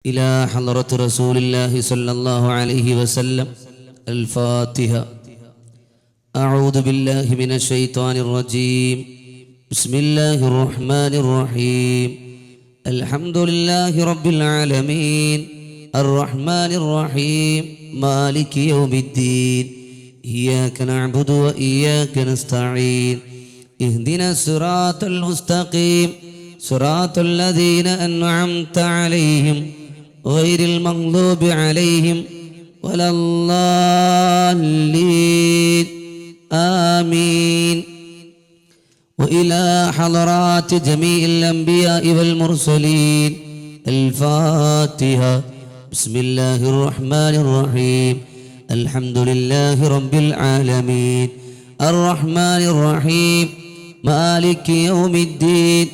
إلى حضرة رسول الله صلى الله عليه وسلم. الفاتحة. أعوذ بالله من الشيطان الرجيم. بسم الله الرحمن الرحيم. الحمد لله رب العالمين الرحمن الرحيم مالك يوم الدين إياك نعبد وإياك نستعين اهدنا الصراط المستقيم صراط الذين أنعمت عليهم غير المغضوب عليهم ولا الضالين آمين. وإلى حضرات جميع الأنبياء والمرسلين. الفاتحة. بسم الله الرحمن الرحيم. الحمد لله رب العالمين الرحمن الرحيم مالك يوم الدين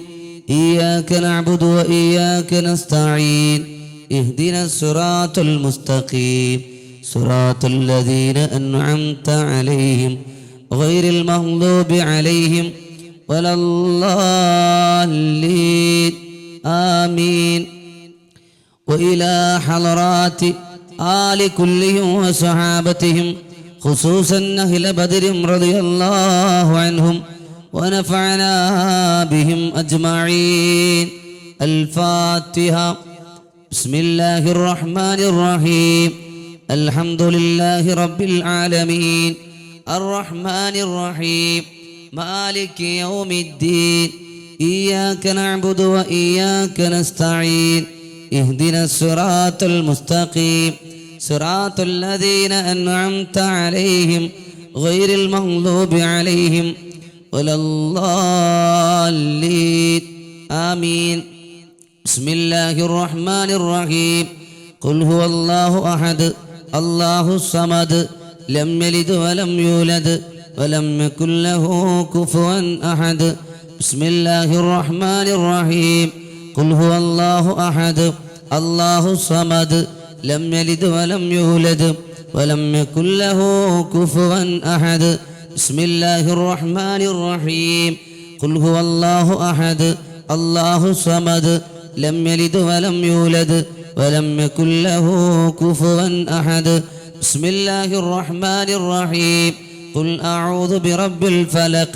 إياك نعبد وإياك نستعين اهدنا الصراط المستقيم صراط الذين أنعمت عليهم غير المغضوب عليهم ولا الضالين آمين. وإلى حضرات آل كلهم وصحابتهم خصوصا أهل بدر رضي الله عنهم ونفعنا بهم أجمعين. الفاتحة. بسم الله الرحمن الرحيم. الحمد لله رب العالمين الرحمن الرحيم مالك يوم الدين إياك نعبد وإياك نستعين اهدنا الصراط المستقيم صراط الذين أنعمت عليهم غير المغضوب عليهم ولا الضالين آمين. بسم الله الرحمن الرحيم. قل هو الله أحد الله الصمد لم يلد ولم يولد ولم يكن له كفوا أحد. بسم الله الرحمن الرحيم. قل هو الله أحد الله الصمد لم يلد ولم يولد ولم يكن له كفوا أحد. بسم الله الرحمن الرحيم. قل هو الله أحد الله الصمد لم يلد ولم يولد ولم يكن له كفوا أحد. بسم الله الرحمن الرحيم. قل أعوذ برب الفلق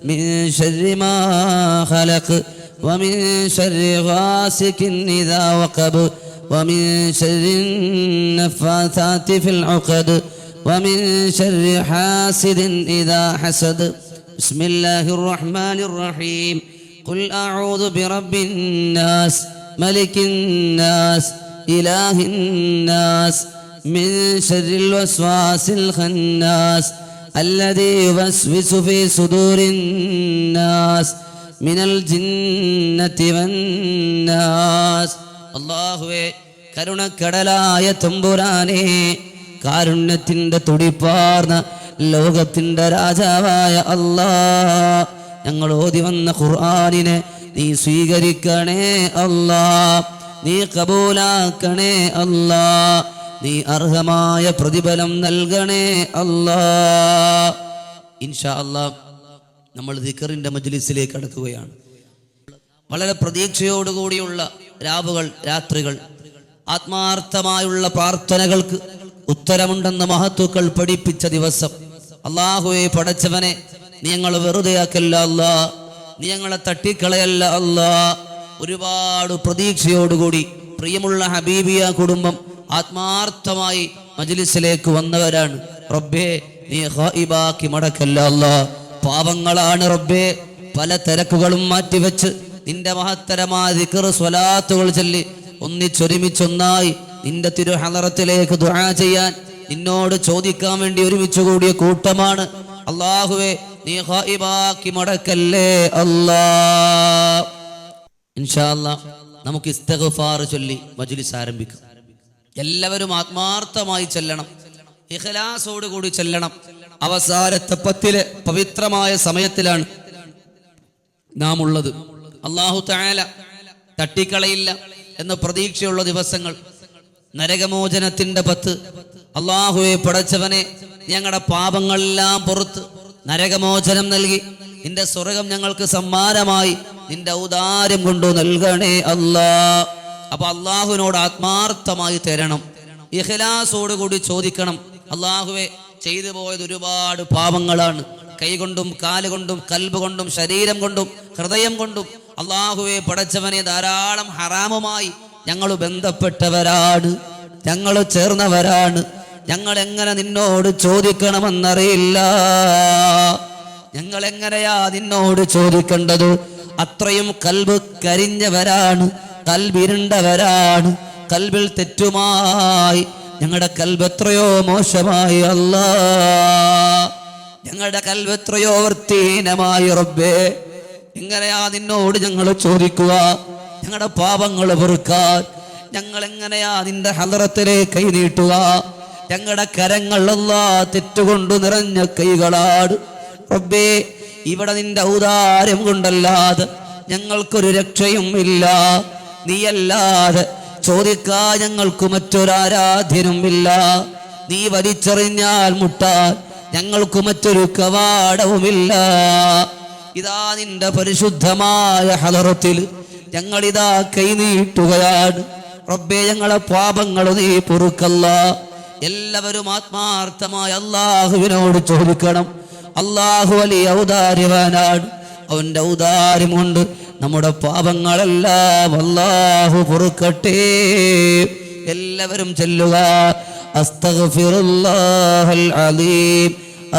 من شر ما خلق ومن شر غاسق إذا وقب ومن شر النفاثات في العقد ومن شر حاسد إذا حسد. بسم الله الرحمن الرحيم. قل أعوذ برب الناس ملك الناس إله الناس من شر الوسواس الخناس الذي يوسوس في صدور الناس من الجنة والناس. അല്ലാഹുവേ, കരുണക്കടലായ തമ്പുരാനേ, കാരുണ്യത്തിന്റെ തുടിപ്പാർന്ന ലോകത്തിന്റെ രാജാവായ അല്ലാഹ്, ഞങ്ങൾ ഓതി വന്ന ഖുർആനിനെ നീ സ്വീകരിക്കണേ അല്ലാഹ്, നീ കബൂലാക്കണേ അല്ലാഹ്, നീ അർഹമായ പ്രതിഫലം നൽകണേ അല്ലാഹ്. ഇൻഷാ അല്ലാഹ് നമ്മൾ ദിക്റിന്റെ മജ്ലിസിലേക്ക് കടക്കുകയാണ്. വളരെ പ്രതീക്ഷയോടുകൂടിയുള്ള രാവുകൾ, രാത്രികൾ, ആത്മാർത്ഥമായുള്ള പ്രാർത്ഥനകൾക്ക് ഉത്തരമുണ്ടെന്ന് മഹത്തുക്കൾ പഠിപ്പിച്ച ദിവസം. അല്ലാഹുവേ, പടച്ചവനെ, നീ ഞങ്ങൾ വെറുതെയാക്കല്ല അല്ലാ, നീ ഞങ്ങളെ തട്ടിക്കളയല്ല അല്ലാ. ഒരുപാട് പ്രതീക്ഷയോടുകൂടി പ്രിയമുള്ള ഹബീബിയ കുടുംബം ആത്മാർത്ഥമായി മജ്ലിസിലേക്ക് വന്നവരാണ്. റബ്ബേ, നീ ഖായിബാക്കി മടക്കല്ല അല്ലാ. പാവങ്ങളാണ് റബ്ബേ, പല തിരക്കുകളും മാറ്റിവെച്ച് നിന്റെ മഹത്തരമായ ദിക്ർ സ്വലാത്തുകൾ ചൊല്ലി ഒന്നിച്ചൊരുമിച്ചൊന്നായി നിന്റെ തിരുഹളറത്തിലേക്ക് ദുആ ചെയ്യാൻ, നിന്നോട് ചോദിക്കാൻ വേണ്ടി ഒരുമിച്ച് കൂടിയ കൂട്ടമാണ്. അല്ലാഹുവേ, നീ ഖായിബാക്കി മടക്കല്ലേ അല്ലാ. ഇൻഷാ അല്ലാഹ് നമുക്ക് ഇസ്തിഗ്ഫാർ ചൊല്ലി മജ്ലിസ് ആരംഭിക്കാം. എല്ലാവരും ആത്മാർത്ഥമായി ചെല്ലണം, ഇഖ്ലാസോട് കൂടി ചെല്ലണം. അവസാനത്തെ 10 പവിത്രമായ സമയത്തിലാണ് നാം ഉള്ളത്. അല്ലാഹു തആല തട്ടിക്കളയില്ല എന്ന പ്രതീക്ഷയുള്ള ദിവസങ്ങൾ, നരകമോചനത്തിന്റെ 10. അല്ലാഹുവേ, പടച്ചവനെ, ഞങ്ങളുടെ പാപങ്ങളെല്ലാം പുറത്ത് നരകമോചനം നൽകി നിന്റെ സ്വർഗം ഞങ്ങൾക്ക് സമ്മാനമായി നിന്റെ ഔദാര്യം കൊണ്ടു നൽകണേ അല്ലാ. അപ്പൊ അള്ളാഹുവിനോട് ആത്മാർത്ഥമായി തരണം, ഇഖ്ലാസോടുകൂടി ചോദിക്കണം. അള്ളാഹുവെ, ചെയ്തു പോയത് ഒരുപാട് പാപങ്ങളാണ്, കൈകൊണ്ടും കാലുകൊണ്ടും കൽബ് കൊണ്ടും ശരീരം കൊണ്ടും ഹൃദയം കൊണ്ടും. അള്ളാഹുവെ പടച്ചവനെ, ധാരാളം ഹറാമുമായി ഞങ്ങൾ ബന്ധപ്പെട്ടവരാണ്, ഞങ്ങൾ ചേർന്നവരാണ്. ഞങ്ങൾ എങ്ങനെ നിന്നോട് ചോദിക്കണമെന്നറിയില്ല. ഞങ്ങൾ എങ്ങനെയാ നിന്നോട് ചോദിക്കേണ്ടത്? അത്രയും കൽബ് കരിഞ്ഞവരാണ്, കൽബിരുണ്ടവരാണ്. കൽബിൽ തെറ്റുമായി ഞങ്ങളുടെ കൽബ് എത്രയോ മോശമായി അല്ലാ, ഞങ്ങളുടെ കൽബ് എത്രയോ വൃത്തിഹീനമായി റബ്ബേ. എങ്ങനെയാ നിന്നോട് ഞങ്ങൾ ചോദിക്കുക ഞങ്ങളുടെ പാപങ്ങൾ പൊറുക്കാൻ? ഞങ്ങൾ എങ്ങനെയാ നിന്റെ ഹളറത്തിലേക്ക് കൈ നീട്ടുക? ഞങ്ങളുടെ കരങ്ങൾ അല്ലാ തെറ്റുകൊണ്ട് നിറഞ്ഞ കൈകളാണ് റബ്ബേ. ഇവിടെ നിന്റെ ഔദാര്യം കൊണ്ടല്ലാതെ ഞങ്ങൾക്കൊരു രക്ഷയും ഇല്ല. നീയല്ലാതെ ചോദിക്കാൻ ഞങ്ങൾക്ക് മറ്റൊരാരാധ്യനും ഇല്ല. നീ വലിച്ചെറിഞ്ഞാൽ മുട്ടാൻ ഞങ്ങൾക്ക് മറ്റൊരു കവാടവുമില്ല. ഇതാ നിന്റെ പരിശുദ്ധമായ ഹളറത്തിൽ ഞങ്ങളിതാ കൈനീട്ടുകയാണ് റബ്ബേ. ഞങ്ങളെ പാപങ്ങൾ നീ പൊറുക്കല്ല. എല്ലാവരും ആത്മാർത്ഥമായി അള്ളാഹുവിനോട് ചോദിക്കണം. അള്ളാഹു വലിയ ഔദാര്യവാനാണ്. അവന്റെ ഔദാര്യം കൊണ്ട് നമ്മുടെ പാപങ്ങളെല്ലാം അല്ലാഹു പൊറുക്കട്ടെ. എല്ലാവരും ചൊല്ലുക, അസ്തഗ്ഫിറുല്ലാഹൽ അലീം,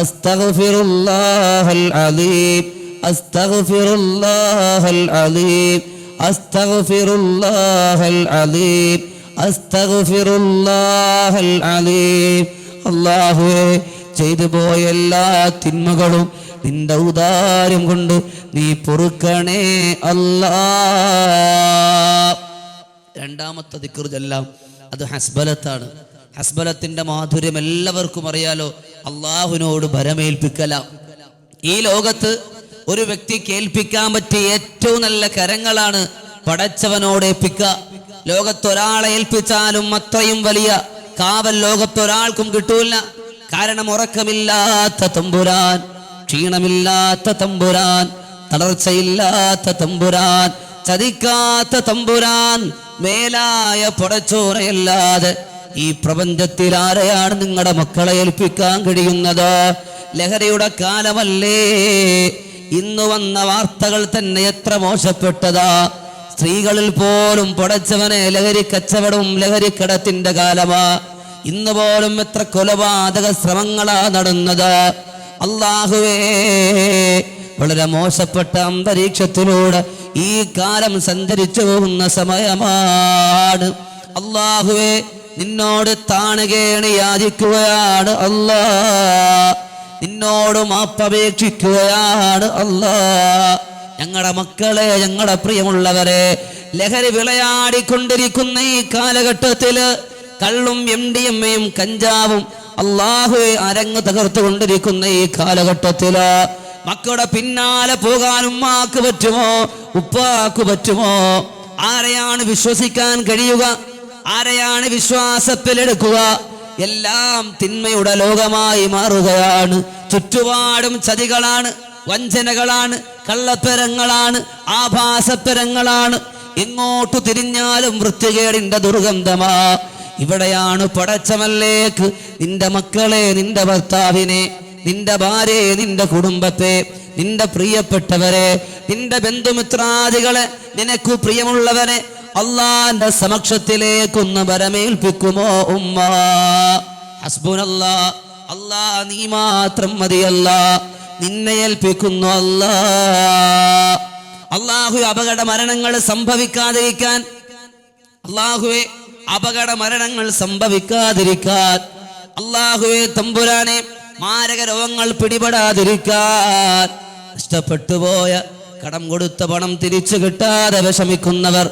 അസ്തഗ്ഫിറുല്ലാഹൽ അലീം, അസ്തഗ്ഫിറുല്ലാഹൽ അലീം, അസ്തഗ്ഫിറുല്ലാഹൽ അലീം, അസ്തഗ്ഫിറുല്ലാഹൽ അലീം. അല്ലാഹുവേ, ചെയ്തു പോയ എല്ലാ തിന്മകളും നിന്റെ ഔദാര്യം കൊണ്ട് നീ പൊറുക്കണേ അല്ലാ. രണ്ടാമത്തെ ദിക്ർ ചൊല്ലാം, അത് ഹസ്ബലത്താണ്. ഹസ്ബലത്തിന്റെ മാധുര്യം എല്ലാവർക്കും അറിയാലോ. അള്ളാഹുവിനോട് ഭരമേൽപ്പിക്കല. ഈ ലോകത്ത് ഒരു വ്യക്തിക്ക് ഏൽപ്പിക്കാൻ പറ്റിയ ഏറ്റവും നല്ല കരങ്ങളാണ് പടച്ചവനോട് ഏൽപ്പിക്കുക. ലോകത്തൊരാളെ ഏൽപ്പിച്ചാലും അത്രയും വലിയ കാവൽ ലോകത്തൊരാൾക്കും കിട്ടൂല. കാരണം ഉറക്കമില്ലാത്ത തമ്പുരാൻ, ക്ഷീണമില്ലാത്ത തമ്പുരാൻ, തളർച്ചയില്ലാത്ത തമ്പുരാൻ, ചതിക്കാത്ത തമ്പുരാൻ, മേലായ പടച്ചോറയല്ലാതെ ഈ പ്രപഞ്ചത്തിൽ ആരെയാണ് നിങ്ങളുടെ മക്കളെ ഏൽപ്പിക്കാൻ കഴിയുന്നത്? ലഹരിയുടെ കാലമല്ലേ? ഇന്ന് വന്ന വാർത്തകൾ തന്നെ എത്ര മോശപ്പെട്ടതാ. സ്ത്രീകളിൽ പോലും പടച്ചവനെ ലഹരി കച്ചവടവും ലഹരിക്കടത്തിന്റെ കാലമാ. ഇന്ന് പോലും എത്ര കൊലപാതക ശ്രമങ്ങളാ നടന്നത്. അല്ലാഹുവേ, വളരെ മോശപ്പെട്ട അന്തരീക്ഷത്തിലൂടെ ഈ കാലം സഞ്ചരിച്ചു പോകുന്ന സമയമാണ്. അല്ലാഹുവേ, നിന്നോട് താണുകേണി യാചിക്കുകയാണ് അല്ലാ, നിന്നോട് മാപ്പപേക്ഷിക്കുകയാണ് അല്ലാ. ഞങ്ങളുടെ മക്കളെ, ഞങ്ങളുടെ പ്രിയമുള്ളവരെ, ലഹരി വിളയാടിക്കൊണ്ടിരിക്കുന്ന ഈ കാലഘട്ടത്തില് കള്ളും MDMA-യും കഞ്ചാവും അല്ലാഹുവേ അരങ്ങ് തകർത്തുകൊണ്ടിരിക്കുന്ന ഈ കാലഘട്ടത്തില് മക്കളുടെ പിന്നാലെ പോകാൻ ഉമ്മാക്ക് പറ്റുമോ? ഉപ്പാക്ക് പറ്റുമോ? ആരെയാണ് വിശ്വസിക്കാൻ കഴിയുക? ആരെയാണ് വിശ്വാസത്തിലെടുക്കുക? എല്ലാം തിന്മയുടെ ലോകമായി മാറുകയാണ്. ചുറ്റുപാടും ചതികളാണ്, വഞ്ചനകളാണ്, കള്ളത്തരങ്ങളാണ്, ആഭാസത്തരങ്ങളാണ്. എങ്ങോട്ടു തിരിഞ്ഞാലും വൃത്തികേടിന്റെ ദുർഗന്ധമാ. ഇവിടെയാണ് പടച്ചവനിലേക്ക് നിന്റെ മക്കളെ, നിന്റെ ഭർത്താവിനെ, നിന്റെ ഭാര്യയെ, നിന്റെ കുടുംബത്തെ, നിന്റെ പ്രിയപ്പെട്ടവരെ, നിന്റെ ബന്ധുമിത്രാദികളെ, നിനക്കു പ്രിയമുള്ളവരെ അള്ളാന്റെ സമക്ഷത്തിലേക്കൊന്ന് ബരമേൽപ്പിക്കുമോ ഉമ്മ? ഹസ്ബുനല്ലാ, അല്ലാ നീ മാത്രം മതിയല്ല, നിന്നെ ഏൽപ്പിക്കുന്നു അല്ലാ. അല്ലാഹു അപകട മരണങ്ങൾ സംഭവിക്കാതിരിക്കാൻ, അല്ലാഹുവെ അപകട മരണങ്ങൾ സംഭവിക്കാതിരിക്കാൻ, അല്ലാഹുവെ തമ്പുരാനെ മാരക രോഗങ്ങൾ പിടിപെടാതിരിക്കാൻ, നഷ്ടപ്പെട്ടു പോയ കടം കൊടുത്ത പണം തിരിച്ചു കിട്ടാതെ വിഷമിക്കുന്നവർ,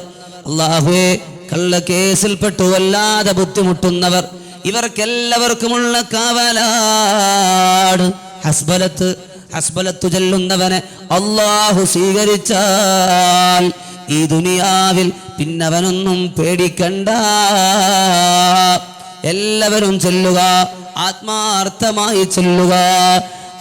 അല്ലാഹുവേ കള്ളക്കേസിൽപ്പെട്ടു വല്ലാതെ ബുദ്ധിമുട്ടുന്നവർ, ഇവർക്കെല്ലാവർക്കുമുള്ള കാവലാണ് ഹസ്ബലത്ത്. ഹസ്ബലത്തു ചൊല്ലുന്നവനെ അല്ലാഹു സ്വീകരിച്ചാൽ ഈ ദുനിയാവിൽ പിന്നവനൊന്നും പേടിക്കണ്ട. എല്ലാവരും ചൊല്ലുക, ആത്മാർത്ഥമായി ചൊല്ലുക,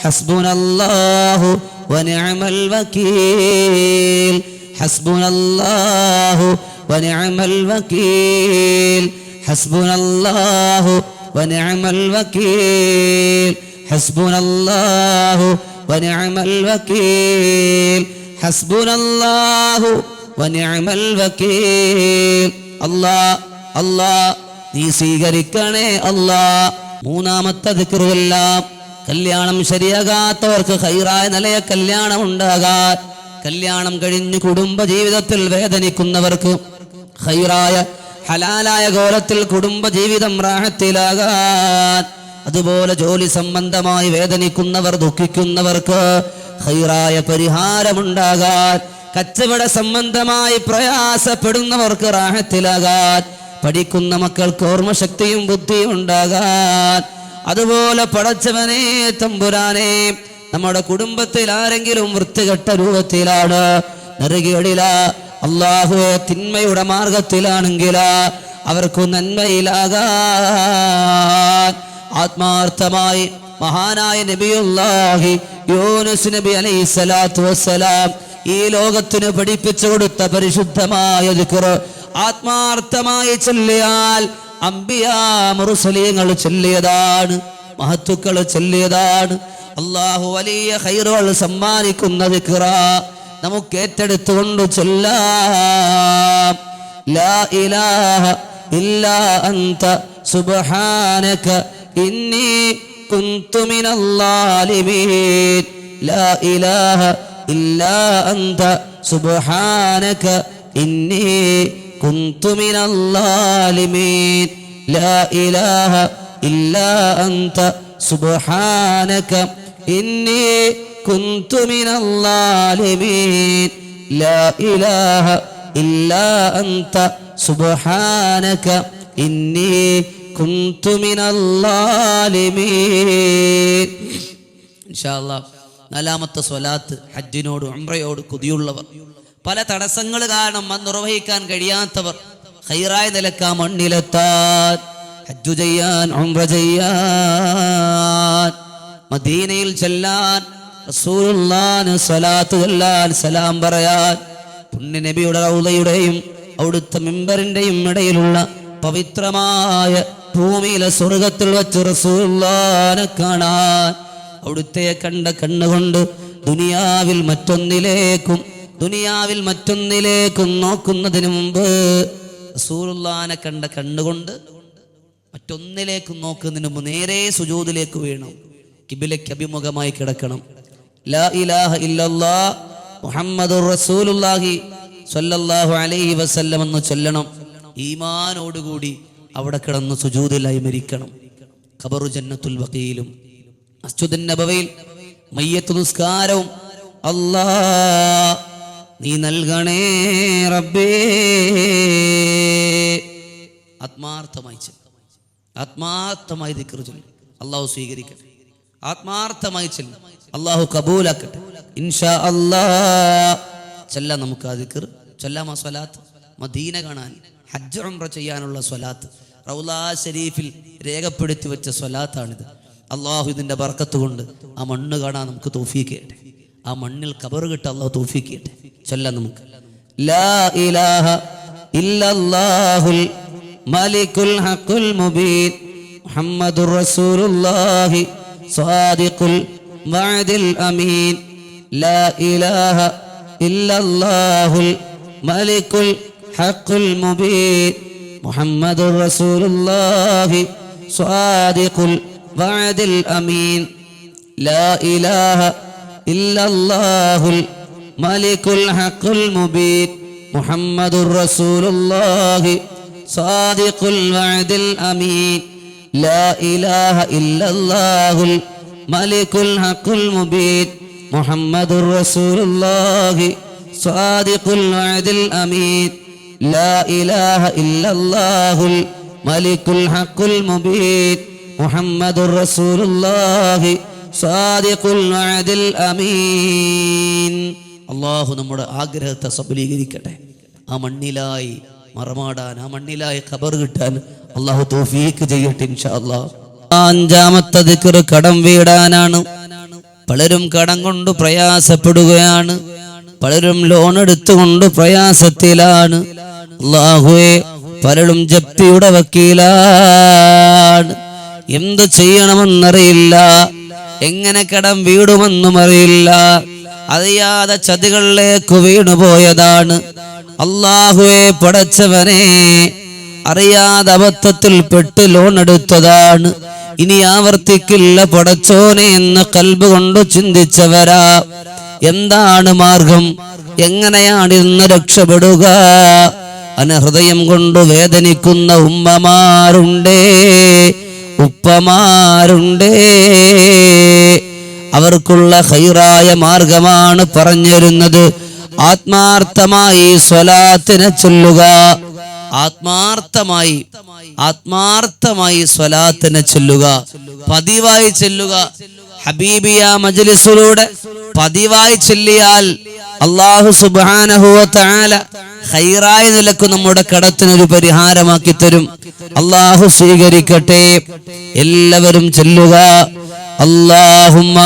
ഹസ്ബുനല്ലാഹു വനിഅമൽ വകീൽ, ഹസ്ബുനല്ലാഹു വനിഅമൽ വകീൽ ഹസ്ബുനല്ലാഹു വനിഅമൽ വകീൽ ഹസ്ബുനല്ലാഹു വനിഅമൽ വകീൽ ഹസ്ബുനല്ലാഹു വനിഅമൽ വകീൽ. അല്ലാഹ് നീ സ്വീകരിക്കണേ അല്ലാഹ്. മൂന്നാമത്തെ ദിക്റെല്ലാം കല്യാണം ശരിയാകാത്തവർക്ക് ഖൈറായ നിലയ കല്യാണം ഉണ്ടാകാൻ, കല്യാണം കഴിഞ്ഞ് കുടുംബ ജീവിതത്തിൽ വേദനിക്കുന്നവർക്ക് ഖൈറായ ഹലാലായ കോലത്തിൽ കുടുംബ ജീവിതം റാഹത്തിലാകാൻ, അതുപോലെ ജോലി സംബന്ധമായി വേദനിക്കുന്നവർ ദുഃഖിക്കുന്നവർക്ക് ഖൈറായ പരിഹാരമുണ്ടാകാൻ, കച്ചവട സംബന്ധമായി പ്രയാസപ്പെടുന്നവർക്ക് റാഹത്തിലാകാൻ, പഠിക്കുന്ന മക്കൾക്ക് ഓർമ്മശക്തിയും ബുദ്ധിയും ഉണ്ടാകാൻ, അതുപോലെ പടച്ചവനെ തമ്പുരാനെ നമ്മുടെ കുടുംബത്തിൽ ആരെങ്കിലും വൃത്തികെട്ട രൂപത്തിലാണ്, നെറുകേടില അല്ലാഹുവേ തിന്മയുടെ മാർഗത്തിലാണെങ്കിൽ അവർക്ക് നന്മയിലാകാൻ ആത്മാർത്ഥമായി മഹാനായ നബിയുല്ലാഹി യൂനുസ് നബി അലൈഹിസ്സലാത്തു വസ്സലാം ഈ ലോകത്തിന് പഠിപ്പിച്ചു കൊടുത്ത പരിശുദ്ധമായ ദിക്ർ ആത്മാർത്ഥമായി ചൊല്ലിയാൽ അംബിയാ മുർസലീങ്ങൾ ചൊല്ലിയതാണ്, മഹത്തുക്കൾ ചൊല്ലിയതാണ്. അല്ലാഹു വലിയ ഖൈറുകൾ സമ്മാനിക്കുന്ന ദിക്ർ നമുക്ക് ഏറ്റെടുത്തുകൊണ്ട് ചൊല്ലാം. ലാ ഇലാഹ ഇല്ലാ അൻത സുബ്ഹാനക ഇന്നി കുന്തു മിനൽ ളാലിമീൻ. ലാ ഇലാഹ ഇല്ലാ അൻത സുബ്ഹാനക ഇന്നി കുന്തു മിനൽ ളാലിമീൻ. ലാ ഇലാഹ ഇല്ലാ അൻത സുബ്ഹാനക ഇന്നി കുന്തു മിനൽ ളാലിമീൻ. ലാ ഇലാഹ ഇല്ലാ അൻത സുബ്ഹാനക ഇന്നി കുന്തു മിനൽ ളാലിമീൻ. ഇൻഷാ അല്ലാഹ് നാലാമത്തെ സ്വലാത്ത് ഹജ്ജിനോട് ഉംറയോട് കൊതിയുള്ളവർ, പല തടസ്സങ്ങൾ കാരണം അത് നിർവഹിക്കാൻ കഴിയാത്തവർ ഖൈറായ നിലക്ക് മണ്ണിലെത്താൻ, ഹജ്ജു ചെയ്യാൻ, ഉംറ ചെയ്യാൻ, മദീനയിൽ ചെല്ലാൻ, റസൂലുള്ളാഹിന് സ്വലാത്ത് ചൊല്ലാൻ, സലാം പറയാൻ, പുണ്യ നബിയുടെ റൗളയുടെയും അവിടുത്തെ മിമ്പറിന്റെയും ഇടയിലുള്ള പവിത്രമായ ഭൂമിയിലെ സ്വർഗത്തിൽ വെച്ച് റസൂലുള്ളാഹിനെ കാണാൻ, അവിടുത്തെ കണ്ട കണ്ണുകൊണ്ട് ദുനിയാവിൽ മറ്റൊന്നിലേക്കും നോക്കുന്നതിന് മുമ്പ് റസൂലുള്ളാഹിനെ കണ്ട കണ്ണുകൊണ്ട് മറ്റൊന്നിലേക്കും നോക്കുന്നതിന് മുമ്പ് നേരെ സുജൂദിലേക്ക് വീണം കിബിലയ്ക്ക് അഭിമുഖമായി കിടക്കണം. ലാ ഇലാഹ ഇല്ലല്ലാഹ് മുഹമ്മദുർ റസൂലുള്ളാഹി സ്വല്ലല്ലാഹു അലൈഹി വസല്ലം എന്ന് ചൊല്ലണം. ഈമാനോടുകൂടി അവിടെ കിടന്ന് സുജൂദിലായി മരിക്കണം. ഖബറു ജന്നത്തുൽ ബഖീലും മസ്ജിദുൻ നബവിയിൽ മയ്യത്ത് നിസ്കാരവും അല്ലാഹ് നീ നൽകണേ റബ്ബേ. ആത്മാർത്ഥമായി ദിക്ർ ചൊല്ല്, അല്ലാഹു സ്വീകരിക്കട്ടെ. ആത്മാർത്ഥമായി ചൊല്ല്, അല്ലാഹു കബൂലാക്കട്ടെ. ഇൻഷാ അല്ലാഹ് ചൊല്ലാം നമുക്ക് ആ ദിക്ർ ചൊല്ലാം. ആ സ്വലാത്ത് മദീന കാണാൻ, ഹജ്ജ് ഉംറ ചെയ്യാനുള്ള സ്വലാത്ത് റൗളാ ഷരീഫിൽ രേഖപ്പെടുത്തി വെച്ച സ്വലാത്താണിത്. അല്ലാഹു ഇതിന്റെ ബർക്കത്ത് കൊണ്ട് ആ മണ്ണ് കാണാൻ നമുക്ക് തൗഫീഖ് ചെയ്യട്ടെ. ആ മണ്ണിൽ ഖബർ കിട്ടാൻ അല്ലാഹു തൗഫീഖ് ചെയ്യട്ടെ. ചൊല്ലാം നമുക്ക്. ലാ ഇലാഹ ഇല്ലല്ലാഹുൽ മലിക്കുൽ ഹഖുൽ മുബീൻ മുഹമ്മദുർ റസൂലുള്ളാഹി സ്വാദിഖുൽ വഅദിൽ അമീൻ. ലാ ഇലാഹ ഇല്ലല്ലാഹുൽ മലിക്കുൽ ഹഖുൽ മുബീൻ മുഹമ്മദുർ റസൂലുള്ളാഹി സ്വാദിഖുൽ വഅദിൽ അമീൻ. ലാ ഇലാഹ ഇല്ലല്ലാഹുൽ മലിക്കുൽ ഹഖുൽ മുബീൻ മുഹമ്മദുർ റസൂലുള്ളാഹി സ്വാദിഖുൽ വഅദിൽ അമീൻ. ലാ ഇലാഹ ഇല്ലല്ലാഹുൽ മലിക്കുൽ ഹഖുൽ മുബീൻ മുഹമ്മദുർ റസൂലുള്ളാഹി സ്വാദിഖുൽ വഅദിൽ അമീൻ. ലാ ഇലാഹ ഇല്ലല്ലാഹുൽ മലിക്കുൽ ഹഖുൽ മുബീൻ മുഹമ്മദുർ റസൂലുള്ളാഹി സ്വാദിഖുൽ വഅദിൽ അമീൻ. അല്ലാഹു നമ്മുടെ ആഗ്രഹത്തെ സഫലീകരിക്കട്ടെ. ആ മണ്ണിലായി മറമാടാൻ, ആ മണ്ണിലായി ഖബർ കിട്ടാൻ അല്ലാഹു തൗഫീഖ് ചെയ്യട്ടെ ഇൻഷാ അല്ലാഹ്. അഞ്ചാമത്തെ ദിക്ർ കടം വീടാനാണ്. പലരും കടം കൊണ്ട് പ്രയാസപ്പെടുകയാണ്. പലരും ലോൺ എടുത്തുകൊണ്ട് പ്രയാസത്തിലാണ്. അല്ലാഹുവേ, പലരും ജപ്തിയുടെ വക്കീലാണ്. എന്ത് ചെയ്യണമെന്നറിയില്ല, എങ്ങനെ കടം വീടുമെന്നും അറിയില്ല. അറിയാതെ ചതികളിലേക്ക് വീണുപോയതാണ്. അല്ലാഹുവേ പടച്ചവനെ, അറിയാതെ അബദ്ധത്തിൽ പെട്ട് ലോൺ എടുത്തതാണ്. ഇനി ആവർത്തിക്കില്ല പടച്ചോനെ എന്ന് കൽബ് കൊണ്ട് ചിന്തിച്ചവരാ. എന്താണ് മാർഗം? എങ്ങനെയാണ് ഇന്ന് രക്ഷപ്പെടുക? അനഹൃദയം കൊണ്ട് വേദനിക്കുന്ന ഉമ്മമാരുണ്ടേ, ഉപ്പമാരുണ്ടേ. അവർക്കുള്ള ഖൈറായ മാർഗമാണ് പറഞ്ഞിരുന്നത്. ആത്മാർത്ഥമായി സ്വലാത്തിനെ ചൊല്ലുക. ആത്മാർത്ഥമായി സ്വലാത്തിനെ ചൊല്ലുക, പതിവായി ചൊല്ലുക. ഹബീബിയ മജ്ലിസിലൂടെ പതിവായി ചൊല്ലിയാൽ അല്ലാഹു സുബ്ഹാനഹു വ തആല ഖൈറായ നിലക്ക് നമ്മുടെ കടത്തിനൊരു പരിഹാരമാക്കി തരും. അല്ലാഹു സ്വീകരിക്കട്ടെ. എല്ലാവരും ചൊല്ലുക. അല്ലാഹുമ്മ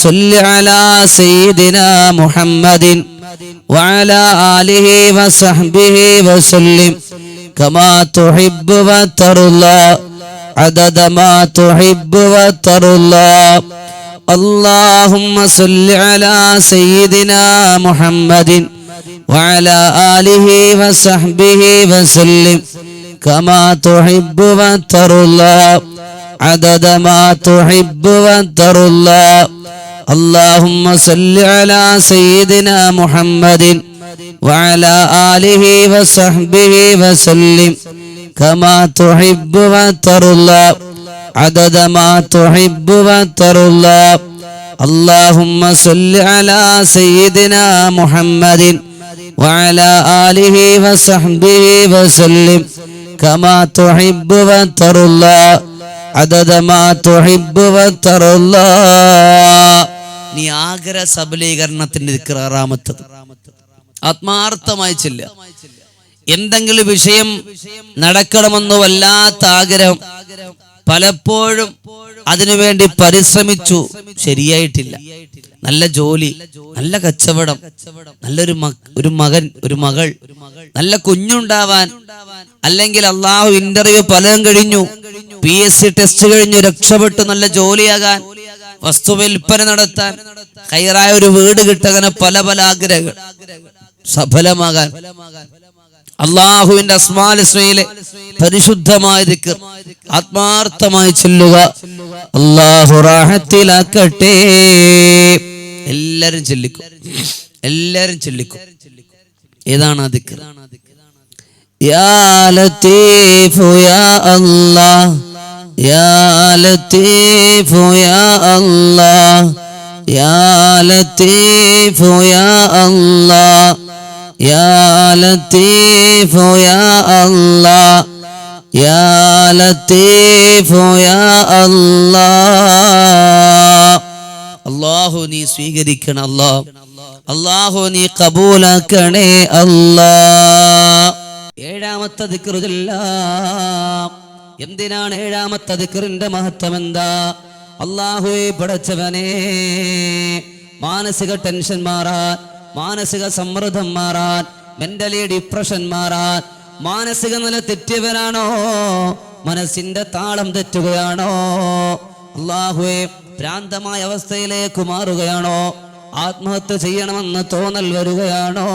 സ്വല്ലി അലാ സയ്യിദിനാ മുഹമ്മദിൻ വഅലാ ആലിഹി വസഹ്ബിഹി വസല്ലിം കമാ തുഹിബ്ബു വതർളാ അദദ മാ തുഹിബ്ബു വതർളാ. اللهم صل على سيدنا محمد وعلى آله وصحبه وسلم كما تحب وترضى عدد ما تحب وترضى. اللهم صل على سيدنا محمد وعلى آله وصحبه وسلم كما تحب وترضى عدد ما تحب وترضى. اللهم صل على سيدنا محمد وعلى آله وصحبه وسلم كما تحب وترضى عدد ما تحب وترضى. നീ ആഗ്രഹ സബലീകരണത്തിന്റെ ദിക്റാമത്ത് ആത്മാർത്ഥമായി ചൊല്ലുക. എന്തെങ്കിലും വിഷയം നടക്കണമെന്നോ വല്ലാത്ത ആഗ്രഹം, പലപ്പോഴും അതിനുവേണ്ടി പരിശ്രമിച്ചു, ശരിയായിട്ടില്ല. നല്ല ജോലി, നല്ല കച്ചവടം, നല്ലൊരു മകൻ, ഒരു മകൾ, നല്ല കുഞ്ഞുണ്ടാവാൻ, അല്ലെങ്കിൽ അള്ളാഹു ഇന്റർവ്യൂ പലതും കഴിഞ്ഞു, PSC ടെസ്റ്റ് കഴിഞ്ഞു, രക്ഷപ്പെട്ടു നല്ല ജോലിയാകാൻ, വസ്തു വിൽപ്പന നടത്താൻ, ഖൈറായ ഒരു വീട് കിട്ടാൻ, പല പല ആഗ്രഹങ്ങൾ സഫലമാകാൻ അള്ളാഹുവിന്റെ അസ്മാഉൽ ഹുസ്നയിലെ പരിശുദ്ധമായ ദിക്ർ ആത്മാർത്ഥമായി ചൊല്ലുക. അല്ലാഹു റാഹത്തിലാക്കട്ടെ. എല്ലാരും ചൊല്ലിക്കും, എല്ലാരും ചൊല്ലിക്കും. ഏതാണ് ആ ദിക്ർ? യാ ലത്തീഫു യാ അല്ലാഹ്, യാ ലത്തീഫു യാ അല്ലാഹ്, യാ ലത്തീഫു യാ അല്ലാഹ്, യാ ലത്തീഫു യാ അല്ലാഹ്, യാ ലത്തീഫു യാ അല്ലാഹ്. അല്ലാഹു നീ സ്വീകരിക്കണം അല്ലാഹ്, അല്ലാഹു നീ കബൂലാക്കണേ അല്ലാഹ്. ഏഴാമത്തെ ദിക്ർ ചൊല്ലാം. എന്തിനാണ് ഏഴാമത്തെ ദിക്റിന്റെ മഹത്വം? എന്താ? അല്ലാഹുവേ പടച്ചവനെ, മാനസിക ടെൻഷൻ മാറാൻ, മാനസിക സമ്മർദ്ദം മാറാൻ, മെന്റലി ഡിപ്രഷൻ മാറാൻ, മാനസിക നില തെറ്റിയവനാണോ, മനസ്സിന്റെ താളം തെറ്റുകയാണോ, അല്ലാഹുവേ ഭ്രാന്തമായ അവസ്ഥയിലേക്ക് മാറുകയാണോ, ആത്മഹത്യ ചെയ്യണമെന്ന് തോന്നൽ വരികയാണോ,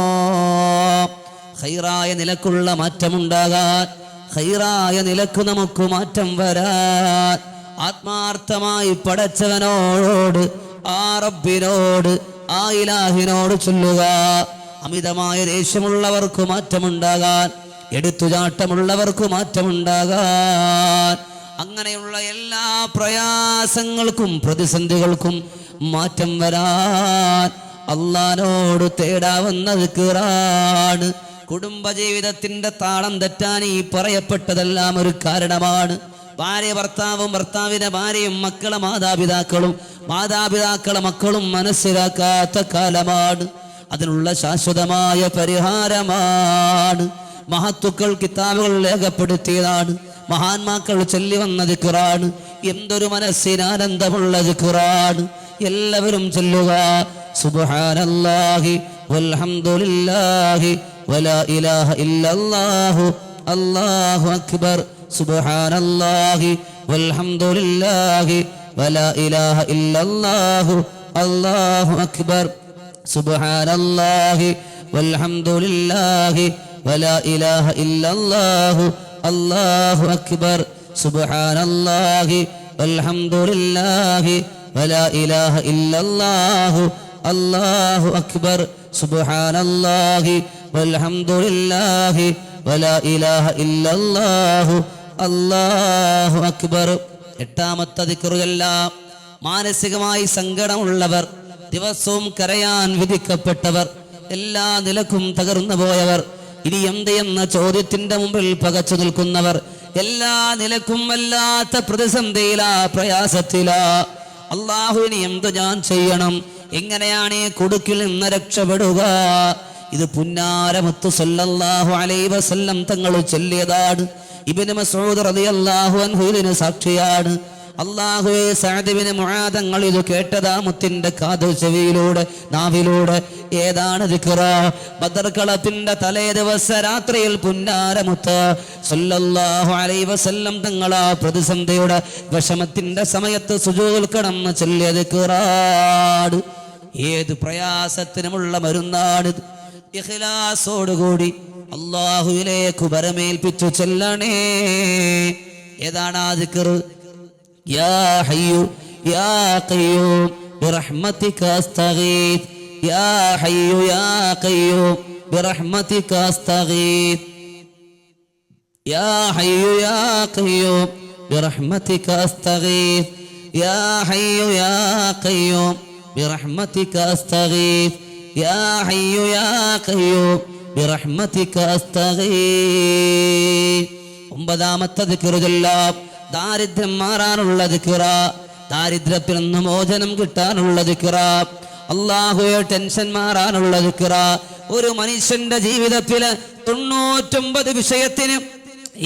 ഖൈറായ നിലക്കുള്ള മാറ്റമുണ്ടാകാൻ, ഖൈറായ നിലക്ക് നമുക്ക് മാറ്റം വരാൻ ആത്മാർത്ഥമായി പടച്ചവനോട്, ആ റബ്ബിനോട്, ആ ഇലാഹിനോട് ചൊല്ലുക. അമിതമായ ദേഷ്യമുള്ളവർക്ക് മാറ്റമുണ്ടാകാൻ, എടുത്തുചാട്ടമുള്ളവർക്ക് മാറ്റമുണ്ടാകാൻ, അങ്ങനെയുള്ള എല്ലാ പ്രയാസങ്ങൾക്കും പ്രതിസന്ധികൾക്കും മാറ്റം വരാൻ അല്ലാഹുവോട് തേടാവുന്ന ദിക്റാണ്. കുടുംബജീവിതത്തിന്റെ താളം തെറ്റാൻ ഈ പറയപ്പെട്ടതെല്ലാം ഒരു കാരണമാണ്. ഭാര്യ ഭർത്താവും, ഭർത്താവിന്റെ ഭാര്യയും, മക്കളെ മാതാപിതാക്കളും, മാതാപിതാക്കളെ മക്കളും മനസ്സിലാക്കാത്ത കാലമാണ്. അതിനുള്ള ശാശ്വതമായ പരിഹാരമാണ്. മഹത്തുക്കൾ കിതാബുകൾ രേഖപ്പെടുത്തിയതാണ്, മഹാന്മാക്കൾ ചൊല്ലി വന്ന ദിക്റാണ്. എന്തൊരു മനസ്സിനാനന്ദമുള്ള ദിക്റാണ്. എല്ലാവരും ചൊല്ലുക. സുബ്ഹാനല്ലാഹി വൽഹംദുലില്ലാഹി വലാ ഇലാഹ ഇല്ലല്ലാഹു അല്ലാഹു അക്ബർ സുബ്ഹാനല്ലാഹി വൽഹംദുലില്ലാഹി വലാ ഇലാഹ ഇല്ലല്ലാഹു അല്ലാഹു അക്ബർ സുബ്ഹാനല്ലാഹി വൽഹംദുലില്ലാഹി വലാ ഇലാഹ ഇല്ലല്ലാഹു അല്ലാഹു അക്ബർ സുബ്ഹാനല്ലാഹി വൽഹംദുലില്ലാഹി വലാ ഇലാഹ ഇല്ലല്ലാഹു അല്ലാഹു അക്ബർ സുബ്ഹാനല്ലാഹി വൽഹംദുലില്ലാഹി വലാ ഇലാഹ ഇല്ലല്ലാഹു അല്ലാഹു അക്ബർ. എട്ടാമത്തെ ദിക്റുകളെല്ലാം മാനസികമായി സങ്കടമുള്ളവർ, ദിവസവും കരയാൻ വിധിക്കപ്പെട്ടവർ, എല്ലാ നിലക്കും തകർന്നു പോയവർ, ഇനി എന്ത് എന്ന ചോദ്യത്തിന്റെ മുമ്പിൽ പകച്ചു നിൽക്കുന്നവർ, എല്ലാ നിലക്കും വല്ലാത്ത പ്രതിസന്ധിയിലാ, പ്രയാസത്തിലാ. അല്ലാഹുവിന് എന്ത് ഞാൻ ചെയ്യണം, എങ്ങനെയാണ് ഈ കുടുക്കിൽ നിന്ന് രക്ഷപ്പെടുക? ഇത് പുന്നാരമുത്ത് സല്ലല്ലാഹു അലൈഹി വസല്ലം തങ്ങൾ ചൊല്ലിയതാണ്. ഇബ്നു മസ്ഊദ് റളിയല്ലാഹു അൻഹു ഇതിന് സാക്ഷിയാണ്. അല്ലാഹുവേ, സഅദ് ഇബ്നു മുആദ് തങ്ങൾ ഇത് കേട്ടതാ മുത്തിന്റെ കാതു ചെവിയിലൂടെ, നാവിലൂടെ. ഏതാണ് ദിക്ർ? ബദർ കളത്തിന്റെ തലേ ദിവസ രാത്രിയിൽ പുന്നാരമുത്ത് സല്ലല്ലാഹു അലൈഹി വസല്ലം തങ്ങളാ പ്രതിസന്ധിയുടെ വിഷമത്തിന്റെ സമയത്ത് സുജൂദിൽ കിടന്ന് ചൊല്ലിയ ദിക്റാണ്. ഏത് പ്രയാസത്തിനുമുള്ള മരുന്നാണിത്. ഇഖ്ലാസോടുകൂടി അല്ലാഹുവിലേക്ക് ബരമേൽപ്പിച്ചു ചൊല്ലണേ. ഏതാണ് ആ ദിക്ർ? യാ ഹയ്യു യാ ഖയ്യൂം ബിറഹ്മതിക അസ്തഗീത്, യാ ഹയ്യു യാ ഖയ്യൂം ബിറഹ്മതിക അസ്തഗീത്, യാ ഹയ്യു യാ ഖയ്യൂം ബിറഹ്മതിക അസ്തഗീത്, യാ ഹയ്യു യാ ഖയ്യൂം ബിറഹ്മതിക അസ്തഗീത്, യാ ഹയ്യു യാ ഖയ്യൂം ബിറഹ്മതിക അസ്തഗീത്. ഒമ്പതാമത്തെ ദിക്ർ ചൊല്ലാം. ദാരിദ്ര്യം മാറാനുള്ള ദിക്ർ, ദാരിദ്ര്യത്തിൽ നിന്ന് മോചനം കിട്ടാനുള്ള ദിക്ർ, അല്ലാഹുവേ ടെൻഷൻ മാറാനുള്ള ദിക്ർ. ഒരു മനുഷ്യന്റെ ജീവിതത്തില് 99 വിഷയത്തിന്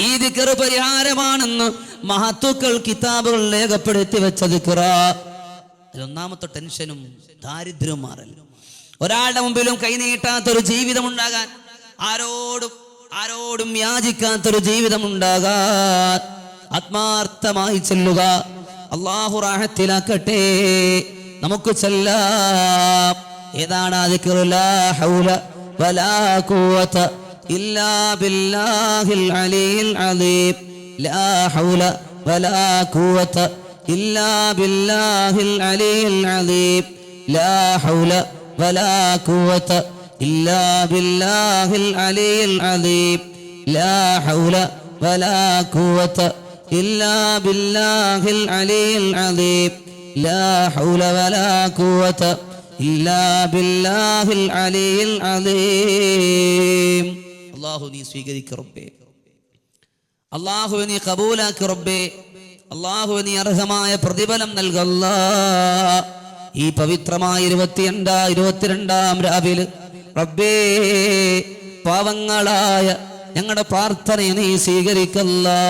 ഈ ദിക്ർ പരിഹാരമാണെന്ന് മഹത്തുക്കൾ കിതാബുകൾ രേഖപ്പെടുത്തി വെച്ച ദിക്ർ. ഒന്നാമത്തെ ടെൻഷനും ദാരിദ്ര്യവും മാറൽ. ഒരാളുടെ മുമ്പിലും കൈനീട്ടാത്തൊരു ജീവിതം ഉണ്ടാകാൻ, ആരോടും യാചിക്കാത്തൊരു ജീവിതം ഉണ്ടാകാൻ ആത്മാർത്ഥമായി ചെല്ലുക. അല്ലാഹു റാഹത്തിലാക്കട്ടെ. നമുക്ക് ചെല്ലാം. ഏതാണ് ആ ദിക്ർ? ലാ ഹൗല വലാ ഖുവത ഇല്ലാ ബില്ലാഹിൽ അലിയിൽ അലീം, ലാ ഹൗല വലാ ഖുവത ഇല്ലാ ബില്ലാഹിൽ അലിയിൽ അലീം, ലാ ഹൗല വലാ ഖുവത ഇല്ലാ ബില്ലാഹിൽ അലിയിൽ അലീം, ലാ ഹൗല വലാ ഖുവത ഇല്ലാ ബില്ലാഹിൽ അലിയിൽ അലീം, ലാ ഹൗല വലാ ഖുവത ഇല്ലാ ബില്ലാഹിൽ അലിയിൽ അലീം. അല്ലാഹു നീ സ്വീകരിക്ക് റബ്ബേ, അല്ലാഹു നീ ഖബൂലാക്ക് റബ്ബേ, അല്ലാഹു നീ അർഹമായ പ്രതിഫലം നൽകല്ലാ. ഈ പവിത്രമായ 22-ാം രാവിലെ റബ്ബേ, പാവങ്ങളായ ഞങ്ങളുടെ പ്രാർത്ഥനയെ നീ സ്വീകരിക്കല്ലാ.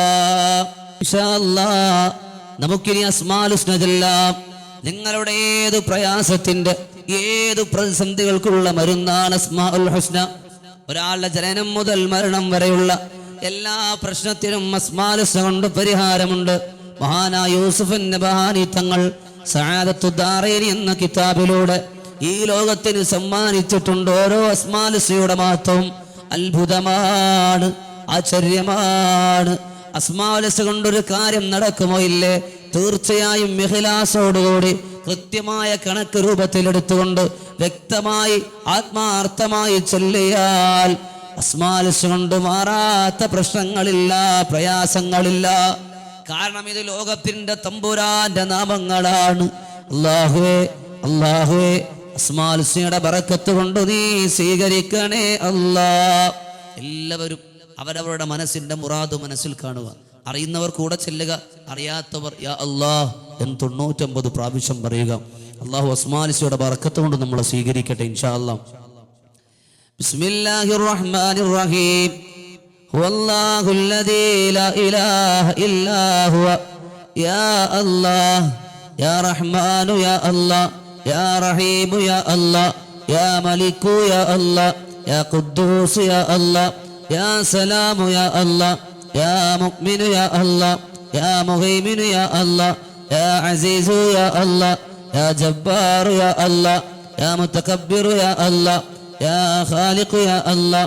ഇൻഷാ അല്ലാഹ് നമുക്കിനി അസ്മാഉൽ ഹുസ്ന ചൊല്ലാം. നിങ്ങളുടെ ഏത് പ്രയാസത്തിന്റെ, ഏത് പ്രതിസന്ധികൾക്കുള്ള മരുന്നാണ് അസ്മാഉൽ ഹുസ്ന. ഒരാളുടെ ജനനം മുതൽ മരണം വരെയുള്ള എല്ലാ പ്രശ്നത്തിനും അസ്മാഉൽ ഹുസ്ന കൊണ്ട് പരിഹാരമുണ്ട്. മഹാനായ യൂസുഫ് നബഹാനി തങ്ങൾ സഅദത്തു ദാറൈനി എന്ന കിതാബിലൂടെ ഈ ലോകത്തിന് സമ്മാനിച്ചിട്ടുണ്ട്. ഓരോ അസ്മാഉൽ ഹുസ്നയുടെ മഹത്വം അത്ഭുതമാണ്, ആശ്ചര്യമാണ്. അസ്മാഉൽ ഹുസ്ന കൊണ്ടൊരു കാര്യം നടക്കുമോ ഇല്ലേ? തീർച്ചയായും ഇഖ്ലാസോടുകൂടി കൃത്യമായ കണക്ക് രൂപത്തിലെടുത്തുകൊണ്ട് വ്യക്തമായി ആത്മാർത്ഥമായി ചൊല്ലിയാൽ അസ്മാഉൽ ഹുസ്ന കൊണ്ട് മാറാത്ത പ്രശ്നങ്ങളില്ല, പ്രയാസങ്ങളില്ല. കാരണം ഇത് ലോകത്തിന്റെ തമ്പുരാന്റെ നാമങ്ങളാണ്. അല്ലാഹുവേ, അല്ലാഹുവേ, അസ്മാഉൽ ഹുസ്നയുടെ ബറക്കത്ത് കൊണ്ട് നീ സ്വീകരിക്കണേ അല്ലാ. എല്ലാവരും അവരവരുടെ മനസ്സിന്റെ മുറാദ് മനസ്സിൽ കാണുക. അറിയുന്നവർ കൂടെ ചെല്ലുക, അറിയാത്തവർ യാ അല്ലാഹ് എന്ന് 99 പ്രാവശ്യം പറയുക. അല്ലാഹു അസ്മാഉൽ ഹുസ്നയുടെ ബറക്കത്ത് കൊണ്ട് നമ്മളെ സ്വീകരിക്കട്ടെ ഇൻഷാ അല്ലാഹ്. ബിസ്മില്ലാഹിർ റഹ്മാനിർ റഹീം. ഹുവല്ലാഹുല്ലദീ ലാ ഇലാഹ ഇല്ലാ ഹുവ യാ അല്ലാഹ് യാ റഹ്മാനു യാ അല്ലാഹ് യാ റഹീമു യാ അല്ലാഹ് യാ മലിക്കു യാ അല്ലാ യാ ഖുദ്ദൂസ് യാ അല്ലാ യാ സലാമു യാ അല്ലാ യാ മുഅ്മിനു യാ അല്ലാ യാ മുഹൈമിനു യാ അല്ലാ യാ അസീസു യാ അല്ലാ യാ ജബ്ബാറു യാ അല്ലാ യാ മുതകബ്ബിറു യാ അല്ലാ യാ ഖാലിഖു യാ അല്ലാ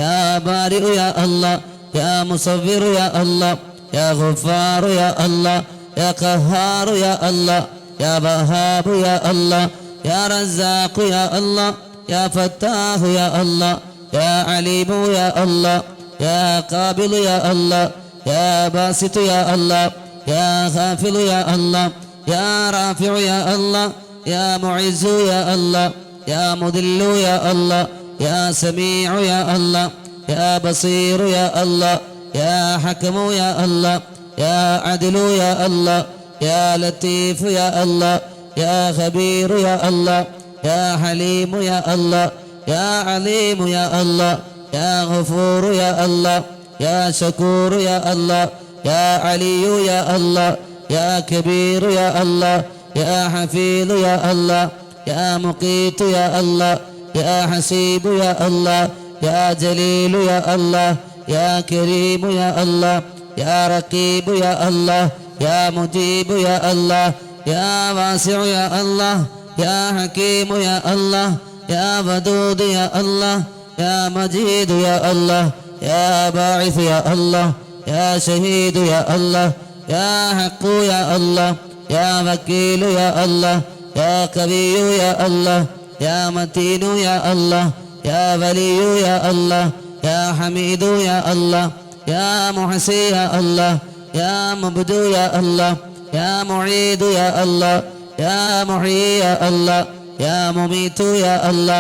യാ ബാരിഉ യാ അല്ലാ യാ മുസവ്വിറു യാ അല്ലാ യാ ഗഫാറു യാ അല്ലാ യാ ഖഹാറു യാ അല്ലാ യാ വഹാബു യാ അല്ലാ യാ റസാഖു യാ അല്ലാ യാ ഫത്താഹു യാ അല്ലാ യാ അലീമു യാ അല്ലാ യാ ഖാബിലു യാ അല്ലാ യാ ബാസിതു യാ അല്ലാ യാ ഖാഫിലു യാ അല്ലാ യാ റാഫിഉ യാ അല്ലാ യാ മുഇസ്സു യാ അല്ലാ യാ മുദില്ലു യാ അല്ലാ യാ സമീഉ യാ അല്ലാ യാ ബസീറു യാ അല്ലാ യാ ഹകമു യാ അല്ലാ യാ അദ്ലു യാ അല്ലാ യാ ലത്തീഫു യാ അല്ലാ യാ ഖബീറു യാ അല്ലാ യാ ഹലീമു യാ അല്ലാ യാ അലീമു യാ അല്ലാ യാ ഗഫൂറു യാ അല്ലാ യാ ശകൂറു യാ അല്ലാ യാ അലിയു യാ അല്ലാ യാ കബീറു യാ അല്ലാ യാ ഹഫീദു യാ അല്ലാ യാ മുഖീതു യാ അല്ലാ യാ ഹസീബു യാ അല്ലാ യാ ജലീലു യാ അല്ലാ യാ കരീമു യാ അല്ലാ യാ റഖീബു യാ അല്ലാ യാ മുജീബു യാ അല്ലാ യാ വാസിഉ യാ അല്ലാ യാ ഹകീമു യാ അല്ലാ യാ വദൂദ് യാ അല്ലാ യാ മജീദ് യാ അല്ലാ യാ ബാഇസ് യാ അല്ലാ യാ ഷഹീദ് യാ അല്ലാ യാ ഹഖു യാ അല്ലാ യാ വക്കീലു യാ അല്ലാ യാ ഖവിയ്യു യാ അല്ലാ യാ മതീനു യാ അല്ലാ യാ വലിയു യാ അല്ലാ യാ ഹമീദു യാ അല്ലാ യാ മുഹ്സി യാ അല്ലാ യാ മുബ്ദു യാ അല്ലാ യാ മുഈദു യാ അല്ലാ യാ മുഹ്യി യാ അല്ലാ യാ മുമീതു യാ അല്ലാ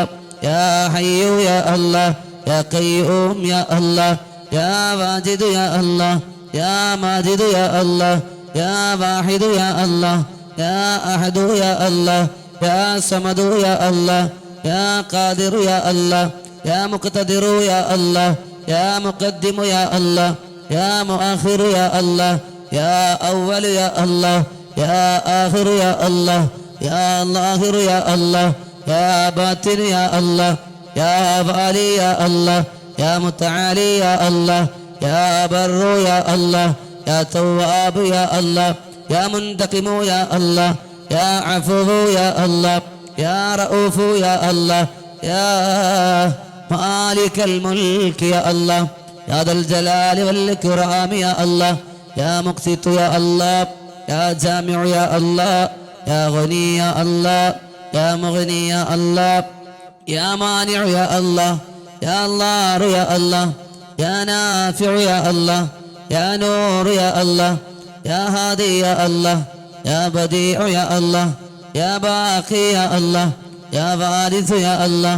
യാ ഹയ്യു യാ അല്ലാ യാ ഖയ്യൂം യാ അല്ലാ യാ വാജിദു യാ അല്ലാ യാ മാജിദു യാ അല്ലാ യാ വാഹിദു യാ അല്ലാ യാ അഹദു യാ അല്ലാ യാ സമദു യാ അല്ലാ യാ ഖാദിറു യാ അല്ലാ യാ മുഖ്തദിറു യാ അല്ലാ യാ മുഖദ്ദിമു യാ അല്ലാ യാ മുആഖിറു യാ അല്ലാ യാ അവ്വലു യാ അല്ലാ യാ ആഖിറു യാ അല്ലാ യാ ളാഹിറു യാ അല്ലാ യാ ബാത്തിനു യാ അല്ലാ യാ വാലി യാ അല്ലാ യാ മുതആലി യാ അല്ലാ യാ ബർറു യാ അല്ലാ യാ തവ്വാബു യാ അല്ലാ യാ മുൻതഖിമു യാ അല്ലാ യാ അഫുവു യാ അല്ലാ യാ റഊഫു യാ അല്ലാ യാ മാലികൽ മുൽക്ക് യാ അല്ലാ യാ ദൽ ജലാലി വൽ ഇക്റാം യാ അല്ലാ യാ മുഖ്സിതു യാ അല്ലാ യാ ജാമിഉ യാ അല്ലാ യാ ഗനി യാ അല്ലാ യാ മുഗ്നി യാ അല്ലാ യാ മാനിഉ യാ അല്ലാ യാ അല്ലാഹു യാ അല്ലാ യാ നാഫിഉ യാ അല്ലാ യാ നൂർ യാ അല്ലാ യാ ഹാദി യാ അല്ലാ യാ ബദീഉ യാ അല്ലാ യാ ബാഖി യാ അല്ലാ യാ വാരിസ് യാ അല്ലാ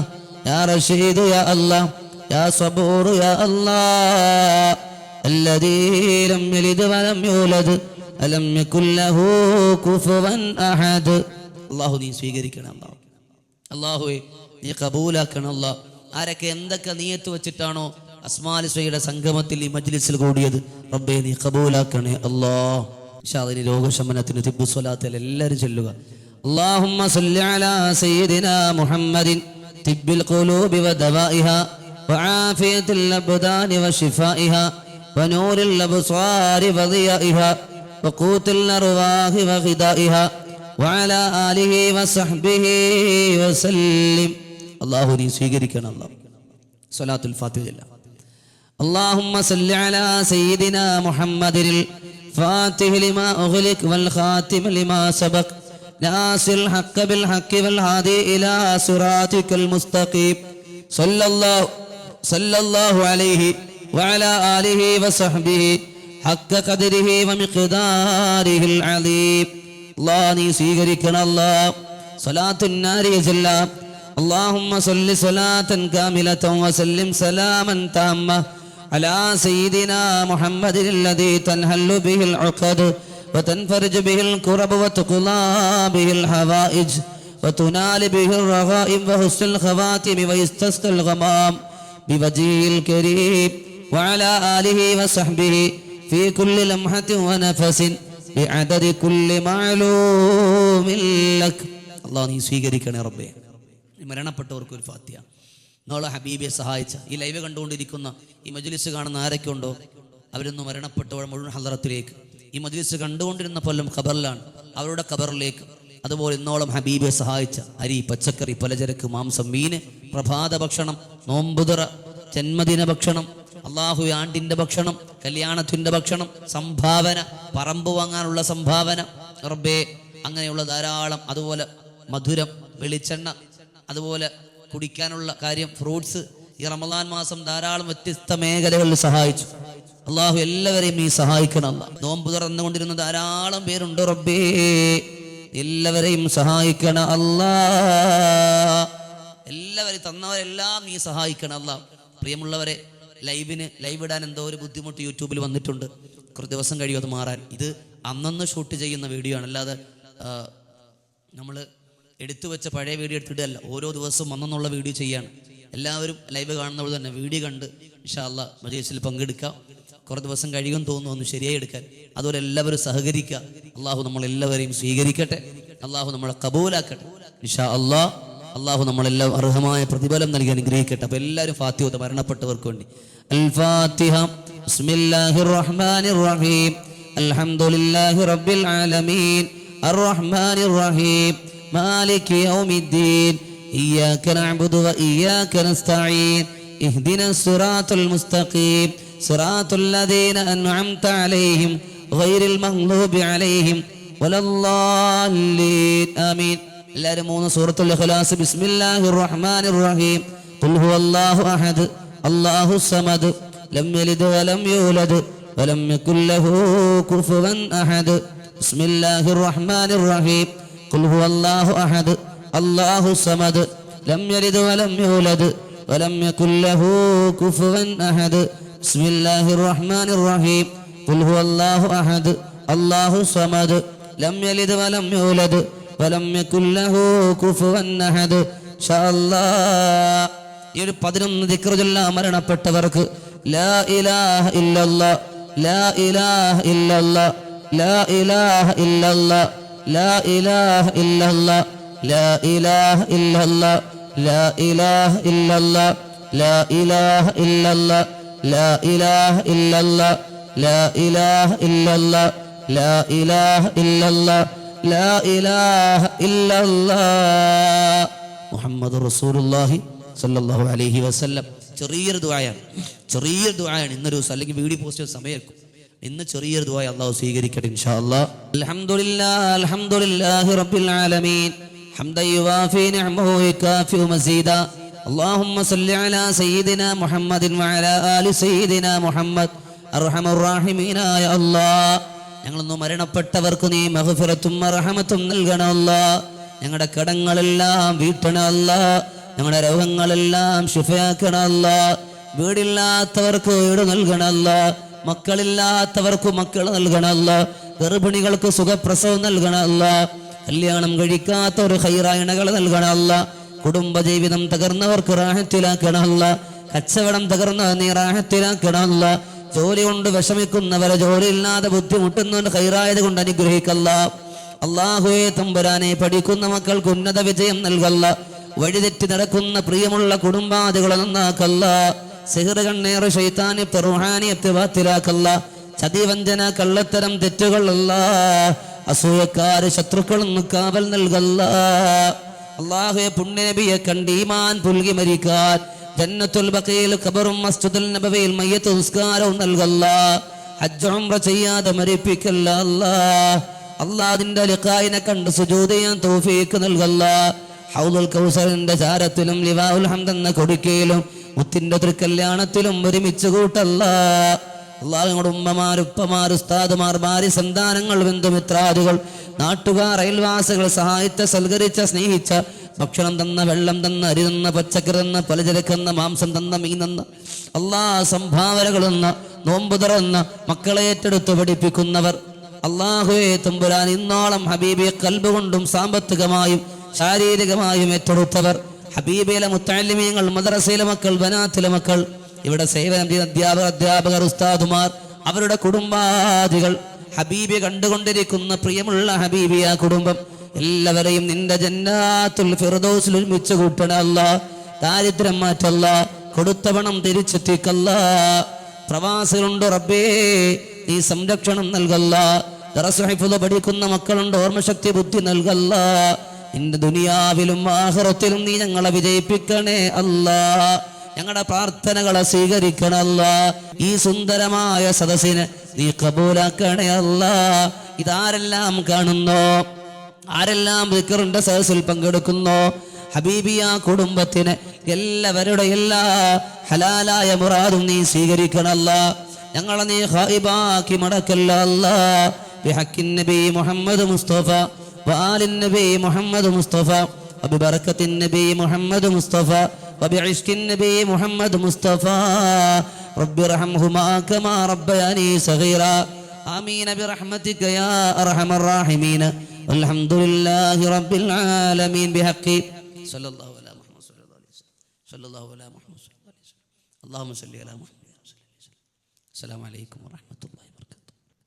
യാ റഷീദു യാ അല്ലാ യാ സബൂർ യാ അല്ലാ الذي لم يلد ولم يولد ولم يكن له كفوا احد അല്ലാഹു നീ സ്വീകരിക്കണം അല്ലാഹു അല്ലാഹുവേ നീ കബൂലാക്കണം അല്ലാഹ് ആരൊക്കെ എന്തൊക്കെ നിയത്ത് വെച്ചിട്ടാണോ അസ്മാൽ ഹുസ്നയുടെ സംഗമത്തിൽ ഈ മജ്ലിസിൽ കൂടിയത് റബ്ബേ നീ കബൂലാക്കണേ അല്ലാഹ് ഇൻഷാ അല്ലാഹ് ഈ രോഗശമനത്തിന് തിബ്ബു സ്വലാത്തിൽ എല്ലാവരും ചൊല്ലുക اللهم صل على سيدنا محمد طب القلوب ودوائها وعافية الأبدان وشفائها ونور الأبصار وضيائها وقوت الأرواح وغذائها وعلى آله وصحبه وسلم الله لي സ്വീകരിക്കണം الله صلاة الفاتحة اللهم صل على سيدنا محمد الفاتح لما أغلق والخاتم لما سبق ناصر الحق بالحق والهادي إلى صراطك المستقيم صلى الله عليه وعلى آله وصحبه حق قدره ومقداره العظيم الله നീ സ്വീകരിക്കണം الله صلاة النار جلا اللهم صل صلاة كاملة وسلم سلاما تاما على سيدنا محمد الذي تنحل به العقد وتنفرج به الكرب وتقضى به الحوائج وتنال به الرغائب وحسن الخواتم ويستسقى الغمام بوجهه الكريم وعلى آله وصحبه في كل لمحة ونفس بعدد كل معلوم لك الله നീ സ്വീകരിക്കണേ റബ്ബേ മരണപ്പെട്ടവർക്ക് ഒരു ഫാത്തിഹ. നാളെ ഹബീബിയെ സഹായിച്ച ഈ ലൈവ് കണ്ടുകൊണ്ടിരിക്കുന്ന ഈ മജ്ലിസ് കാണുന്ന ആരൊക്കെ ഉണ്ടോ അവരൊന്ന് മരണപ്പെട്ടവർ മുഴുവൻ ഹളറത്തിലേക്ക്, ഈ മജ്ലിസ് കണ്ടുകൊണ്ടിരുന്ന കൊല്ലം ഖബറിലാണ്, അവരുടെ ഖബറിലേക്ക്. അതുപോലെ ഇന്നോളം ഹബീബിയെ സഹായിച്ച അരി, പച്ചക്കറി, പലചരക്ക്, മാംസം, മീന്, പ്രഭാത ഭക്ഷണം, നോമ്പുതുറ, ജന്മദിന ഭക്ഷണം, അള്ളാഹു ആണ്ടിൻ്റെ ഭക്ഷണം, കല്യാണത്തിൻ്റെ ഭക്ഷണം, സംഭാവന, പറമ്പ് വാങ്ങാനുള്ള സംഭാവന, റബ്ബേ അങ്ങനെയുള്ള ധാരാളം, അതുപോലെ മധുരം, വെളിച്ചെണ്ണ, അതുപോലെ കുടിക്കാനുള്ള കാര്യം, ഫ്രൂട്ട്സ്, ഈ റമദാൻ മാസം ധാരാളം വ്യത്യസ്ത മേഖലകളിൽ സഹായിച്ചു. അള്ളാഹു എല്ലാവരെയും നീ സഹായിക്കണം. അല്ലാഹ് നോമ്പ് തുറന്നുകൊണ്ടിരുന്ന ധാരാളം പേരുണ്ട് റബ്ബേ, എല്ലാവരെയും സഹായിക്കണം അല്ലാ. എല്ലാവരും തന്നവരെല്ലാം നീ സഹായിക്കണം അല്ലാ. പ്രിയമുള്ളവരെ, ലൈവ് ഇടാൻ എന്തോ ഒരു ബുദ്ധിമുട്ട് യൂട്യൂബിൽ വന്നിട്ടുണ്ട്. കുറച്ച് ദിവസം കഴിയും അത് മാറാൻ. ഇത് അന്നന്ന് ഷൂട്ട് ചെയ്യുന്ന വീഡിയോ ആണ്, അല്ലാതെ നമ്മൾ എടുത്തു വെച്ച പഴയ വീഡിയോ എടുത്തിട്ടല്ല. ഓരോ ദിവസവും അന്നുള്ള വീഡിയോ ചെയ്യാണ്. എല്ലാവരും ലൈവ് കാണുന്നവർ തന്നെ വീഡിയോ കണ്ട് ഇൻഷാ അല്ലാഹ് മജ്‌ലിസിൽ പങ്കെടുക്കാം. കുറേ ദിവസം കഴിയുമെന്ന് തോന്നുന്നു ഒന്ന് ശരിയായി എടുക്കാൻ. അതുപോലെ എല്ലാവരും സഹകരിക്കുക. അള്ളാഹു നമ്മളെല്ലാവരെയും സ്വീകരിക്കട്ടെ, അള്ളാഹു നമ്മളെ കബൂലാക്കട്ടെ ഇൻഷാ അല്ലാഹ്. അള്ളാഹു നമ്മളെല്ലാം അർഹമായ പ്രതിഫലം നൽകി അനുഗ്രഹിക്കട്ടെ. അപ്പോൾ എല്ലാവരും ഫാത്തിഹ ഓതുക മരണപ്പെട്ടവർക്ക് വേണ്ടി. അൽ ഫാത്തിഹ. ബിസ്മില്ലാഹിർ റഹ്മാനിർ റഹീം. അൽഹംദുലില്ലാഹി റബ്ബിൽ ആലമീൻ അർറഹ്മാനിർ റഹീം മാലികി യൗമിദ്ദീൻ ഇയ്യാക നഅ്ബുദു വ ഇയ്യാക നസ്തഈൻ ഇഹ്ദിനസ് സിറാത്തൽ മുസ്തഖീം സിറാത്തൽ ലദീന അൻഅംത അലൈഹിം ഗൈറിൽ മഗ്ദൂബി അലൈഹിം വലദ്ദാല്ലീൻ ആമീൻ. എല്ലാവരും 3 സൂറത്തുൽ ഇഖ്ലാസ്. ബിസ്മില്ലാഹിർ റഹ്മാനിർ റഹീം. ഖുൽ ഹുവല്ലാഹു അഹദ് അല്ലാഹു സമദ് ലം യലിദ് വലം യൂലദ് വലം യകുൽ ലഹു കുഫുവൻ അഹദ്. ബിസ്മില്ലാഹിർ റഹ്മാനിർ റഹീം. ഖുൽ ഹുവല്ലാഹു അഹദ് അല്ലാഹു സമദ് ലം യലിദ് വലം യൂലദ് വലം യകുൽ ലഹു കുഫുവൻ അഹദ്. ബിസ്മില്ലാഹിർ റഹ്മാനിർ റഹീം. ഖുൽ ഹുവല്ലാഹു അഹദ് അല്ലാഹു സമദ് ലം യലിദ് വലം യൂലദ് വലം യകുൽ ലഹു കുഫുവൻ അഹദ്. ഇൻഷാ അല്ലാഹ് ഈ ഒരു 11 ദിക്ർ ചൊല്ലാൻ മരണപ്പെട്ടവർക്ക് ലാ ഇലാഹ ഇല്ലല്ലാഹ് ലാ ഇലാഹ ഇല്ലല്ലാഹ് ലാ ഇലാഹ ഇല്ലല്ലാഹ് ലാ ഇലാഹ ഇല്ലല്ലാഹ് ലാ ഇലാഹ ഇല്ലല്ലാഹ് ലാ ഇലാഹ ഇല്ലല്ലാഹ് ലാ ഇലാഹ ഇല്ലല്ലാഹ് ലാ ഇലാഹ ഇല്ലല്ലാഹ് ലാ ഇലാഹ ഇല്ലല്ലാഹ് ലാ ഇലാഹ ഇല്ലല്ലാഹ് ലാ ഇലാഹ ഇല്ലല്ലാഹ് മുഹമ്മദുർ റസൂലുള്ളാഹി സല്ലല്ലാഹു അലൈഹി വസല്ലം. ചെറിയൊരു ദുആയാണ്, ഇന്നൊരു ദിവസം അല്ലെങ്കിൽ വീഡിയോ പോസ്റ്റ് ചെയ്ത സമയമായിരിക്കും. ഇന്ന് ചെറിയൊരു ദുആ അല്ലാഹു സ്വീകരിക്കട്ടെ ഇൻഷാ അല്ലാഹ്. അൽഹംദുലില്ലാഹി റബ്ബിൽ ആലമീൻ ഹംദൻ യുവാഫി നിഅമഹു വയുകാഫി മസീദാ. اللهم صل على سيدنا محمد وعلى آل سيدنا محمد അർഹമർ റഹീമീൻ. യാ അല്ലാഹ്, ഞങ്ങളൊന്നും മരണപ്പെട്ടവർക്ക് നീ മഗ്ഫിറത്തും റഹമത്തും നൽകണം അല്ലാഹ്. ഞങ്ങളുടെ കടങ്ങളെല്ലാം വീട്ടണം അല്ലാഹ്. ഞങ്ങളുടെ രോഗങ്ങളെല്ലാം ശിഫയാക്കണം അല്ലാഹ്. വീടില്ലാത്തവർക്ക് വീട് നൽകണം അല്ലാഹ്. മക്കളില്ലാത്തവർക്ക് മക്കൾ നൽകണം അല്ലാഹ്. ഗർഭിണികൾക്ക് സുഖപ്രസവം നൽകണം അല്ലാഹ്. കല്യാണം കഴിക്കാത്തവർ ഖൈറായ ഇണകൾ നൽകണം അല്ലാഹ്. കുടുംബജീവിതം തകർന്നവർക്ക് റാഹത്തിലാക്കണം അല്ലാഹ്. കച്ചവടം തകർന്നവർ നീ റാഹത്തിലാക്കണം അല്ലാഹ്. ജോലി കൊണ്ട് വിഷമിക്കുന്നവരെ, ജോലി ഇല്ലാതെ ബുദ്ധിമുട്ടുന്നവർ ഖൈറായത് കൊണ്ട് അനുഗ്രഹിക്കല്ലാഹ്. അല്ലാഹുവേ തമ്പുരാനെ, പഠിക്കുന്ന മക്കൾക്ക് ഉന്നത വിജയം നൽകല്ല. വഴിതെറ്റി നടക്കുന്ന പ്രിയമുള്ള കുടുംബാദികളെ നന്നാക്കല്ലാഹ്. സിഹ്ർ, കണ്ണേറ്, ശൈത്താനിയത്ത്, റുഹാനിയത്ത് ബാത്തിലാക്കല്ല. ചതിവഞ്ചന, കള്ളത്തരം, തെറ്റുകൾ അല്ലാഹ്. അസൂയക്കാര്, ശത്രുക്കളൊന്ന് കാവൽ നൽകല്ലാഹ്. അല്ലാഹുവേ പുണ്യനബിയെ കണ്ട് ഈമാൻ പുൽകി മരിക്കാൻ ജന്നത്തുൽ ബഖീൽ, ഖബറും മസ്ജിദുൽ നബവിയിൽ മയ്യത്ത് നിസ്കാരവും നൽകല്ലാഹ്. ഹജ്ജ് ഉംറ ചെയ്യാതെ മരിപ്പിക്കല്ല അല്ലാഹ്. അല്ലാഹുവിന്റെ ലിഖായിനെ കണ്ട് സുജൂദ് ചെയ്യാൻ തൗഫീഖ് നൽകല്ലാഹ്. ഹൗലുൽ കൗസറിന്റെ ചാരത്തിലും ലിവാഉൽ ഹംദ് എന്ന കൊടുക്കയിലും മുത്തിന്റെ തൃക്കല്യാണത്തിലും ഒരുമിച്ച് കൂട്ടല്ലാഹ്. അല്ലാഹു ഞങ്ങളുടെ ഉമ്മമാർ, ഉപ്പമാർ, ഉസ്താദുമാർ, ഭാര്യ, സന്താനങ്ങൾ, ബന്ധുമിത്രാദികൾ, നാട്ടുകാർ, അയൽവാസികൾ, സഹായിച്ച, സൽക്കരിച്ച, സ്നേഹിച്ച, ഭക്ഷണം തന്ന, വെള്ളം തന്ന, അരി തന്ന, പച്ചക്കറി തന്ന, പലചരക്കെന്ന, മാംസം തന്ന, മീൻ തന്ന, അല്ലാഹ് സംഭാവനകൾ തന്ന, നോമ്പ് തുറന്ന, മക്കളെ ഏറ്റെടുത്ത് പഠിപ്പിക്കുന്നവർ, അല്ലാഹുവേ തമ്പുരാൻ ഇന്നോളം ഹബീബിയെ കൽബ് കൊണ്ടും സാമ്പത്തികമായും ശാരീരികമായും ഏറ്റെടുത്തവർ, ഹബീബിലെ മുത്തഅല്ലിമീങ്ങൾ, മദ്രസയിലെ മക്കൾ, ബനാത്തിലെ മക്കൾ, ഇവിടെ സേവനം ചെയ്യുന്ന അധ്യാപകർ, ഉസ്താദുമാർ, അവരുടെ കുടുംബാദികൾ, ഹബീബി കണ്ടുകൊണ്ടിരിക്കുന്ന പ്രിയമുള്ള ഹബീബിയ കുടുംബം, എല്ലാവരെയും നിന്റെ ജന്നാത്തുൽ ഫിർദൗസിൽ ഒരുമിച്ച് കൂട്ടണേ അല്ലാ. ദാരിദ്ര്യം മാറ്റല്ല, കൊടുത്ത പണം തിരിച്ചെത്തിക്കല്ല. പ്രവാസികളുണ്ട് റബ്ബേ, നീ സംരക്ഷണം നൽകല്ല. ദറസ് ഹിഫ്ള് പഠിക്കുന്ന മക്കളുണ്ട്, ഓർമ്മശക്തി ബുദ്ധി നൽകല്ല. നിന്റെ ദുനിയാവിലും ആഖിറത്തിലും നീ ഞങ്ങളെ വിജയിപ്പിക്കണേ അല്ലാ. ഞങ്ങളുടെ പ്രാർത്ഥനകളെ സ്വീകരിക്കണല്ല. ഈ സുന്ദരമായ സദസ്സിനെ നീ കബൂലാക്കണേ അല്ലാ. ഇതാരെല്ലാം കാണുന്നോ, ആരെല്ലാം ദിക്റിന്റെ സദസ്സിൽ പങ്കെടുക്കുന്നോ, ഹബീബിയ കുടുംബത്തിന് എല്ലാവരുടെ എല്ലാ ഹലാലായ മുറാദും നീ സ്വീകരിക്കണല്ല. ഞങ്ങളെ നീ ഖായിബാക്കി മടക്കല്ല അല്ലാ. ബിഹഖിൻ നബി മുഹമ്മദ് മുസ്തഫ വആലിൻ നബി മുഹമ്മദ് മുസ്തഫ വബിബറകത്തിൻ നബി മുഹമ്മദ് മുസ്തഫ വബിഇശ്കിൻ നബി മുഹമ്മദ് മുസ്തഫ റബ്ബിർഹംഹുമാ കമാ റബ്ബയാനി സഗീറ ആമീൻ ബിറഹ്മതിക യാ അർഹമർ റഹീമീൻ വൽഹംദുലില്ലാഹി റബ്ബിൽ ആലമീൻ ബിഹഖി സല്ലല്ലാഹു അലാ മുഹമ്മദ് സല്ലല്ലാഹു അലാ മുഹമ്മദ് അല്ലാഹുമ്മ സല്ലി അലാ മുഹമ്മദ്. അസ്സലാമു അലൈക്കും വറഹ്മത്തുള്ളാഹി.